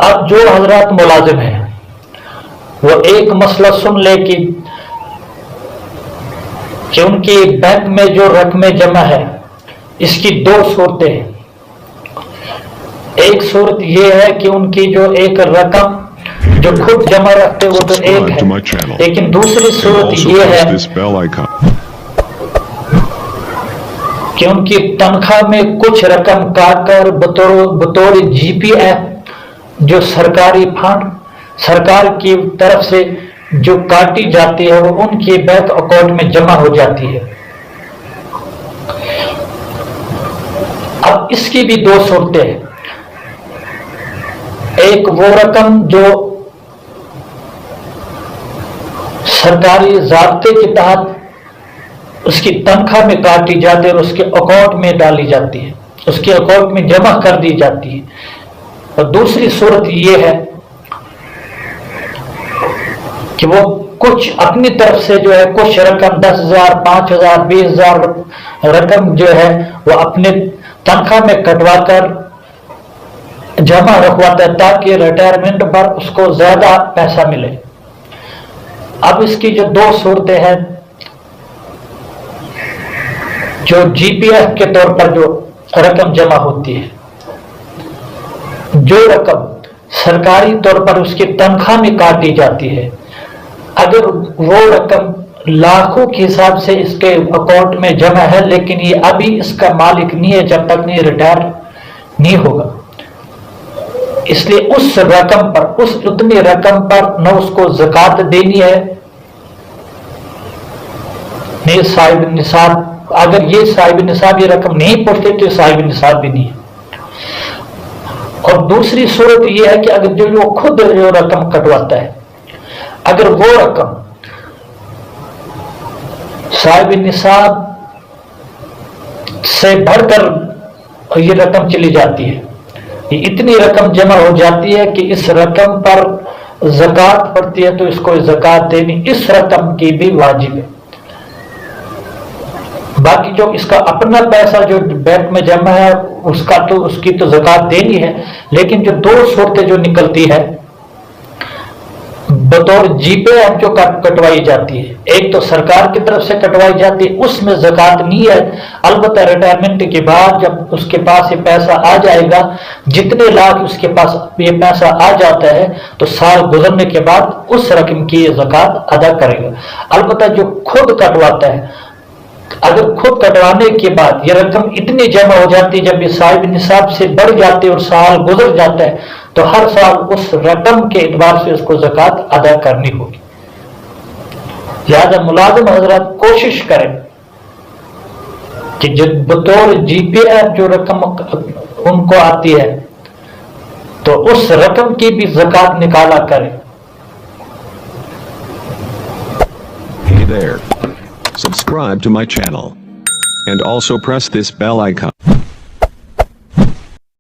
اب جو حضرات ملازم ہیں وہ ایک مسئلہ سن لے کہ ان کی بینک میں جو رقمیں جمع ہے اس کی دو صورتیں ہیں. ایک صورت یہ ہے کہ ان کی جو ایک رقم جو خود جمع رکھتے وہ تو ایک ہے، لیکن دوسری صورت یہ ہے کہ ان کی تنخواہ میں کچھ رقم کاٹ کر بطور جی پی ایف جو سرکاری فنڈ سرکار کی طرف سے جو کاٹی جاتی ہے وہ ان کے بینک اکاؤنٹ میں جمع ہو جاتی ہے. اب اس کی بھی دو صورتیں ہیں. ایک وہ رقم جو سرکاری ضابطے کے تحت اس کی تنخواہ میں کاٹی جاتی ہے اور اس کے اکاؤنٹ میں ڈالی جاتی ہے، اس کے اکاؤنٹ میں جمع کر دی جاتی ہے. اور دوسری صورت یہ ہے کہ وہ کچھ اپنی طرف سے جو ہے کچھ رقم 10,000 5,000 20,000 رقم جو ہے وہ اپنے تنخواہ میں کٹوا کر جمع رکھواتا ہے تاکہ ریٹائرمنٹ پر اس کو زیادہ پیسہ ملے. اب اس کی جو دو صورتیں ہیں، جو جی پی ایف کے طور پر جو رقم جمع ہوتی ہے، جو رقم سرکاری طور پر اس کی تنخواہ میں کاٹی جاتی ہے، اگر وہ رقم لاکھوں کے حساب سے اس کے اکاؤنٹ میں جمع ہے لیکن یہ ابھی اس کا مالک نہیں ہے جب تک نہیں ریٹائر نہیں ہوگا، اس لیے اس رقم پر اس اتنی رقم پر نہ اس کو زکوٰۃ دینی ہے نہیں صاحب نصاب. اگر یہ صاحب نصاب یہ رقم نہیں پہنچتے تو صاحب نصاب بھی نہیں ہے. اور دوسری صورت یہ ہے کہ اگر جو خود جو رقم کٹواتا ہے اگر وہ رقم صاحب نصاب سے بڑھ کر یہ رقم چلی جاتی ہے، یہ اتنی رقم جمع ہو جاتی ہے کہ اس رقم پر زکوٰۃ پڑتی ہے تو اس کو زکوٰۃ دینی اس رقم کی بھی واجب ہے. باقی جو اس کا اپنا پیسہ جو بینک میں جمع ہے اس کی تو زکوٰۃ دینی ہے، لیکن جو دو صورتیں جو نکلتی ہے بطور جی پے ایف جو کٹوائی جاتی ہے، ایک تو سرکار کی طرف سے کٹوائی جاتی ہے اس میں زکوٰۃ نہیں ہے. البتہ ریٹائرمنٹ کے بعد جب اس کے پاس یہ پیسہ آ جائے گا، جتنے لاکھ اس کے پاس یہ پیسہ آ جاتا ہے تو سال گزرنے کے بعد اس رقم کی یہ زکوٰۃ ادا کرے گا. البتہ جو خود کٹواتا ہے اگر خود کٹوانے کے بعد یہ رقم اتنی جمع ہو جاتی ہے جب یہ صاحب نصاب سے بڑھ جاتی ہے اور سال گزر جاتا ہے تو ہر سال اس رقم کے اعتبار سے اس کو زکوٰۃ ادا کرنی ہوگی. لہذا ملازم حضرات کوشش کریں کہ بطور جی پی ایف جو رقم ان کو آتی ہے تو اس رقم کی بھی زکوٰۃ نکالا کریں. Hey there. Subscribe to my channel and also press this bell icon.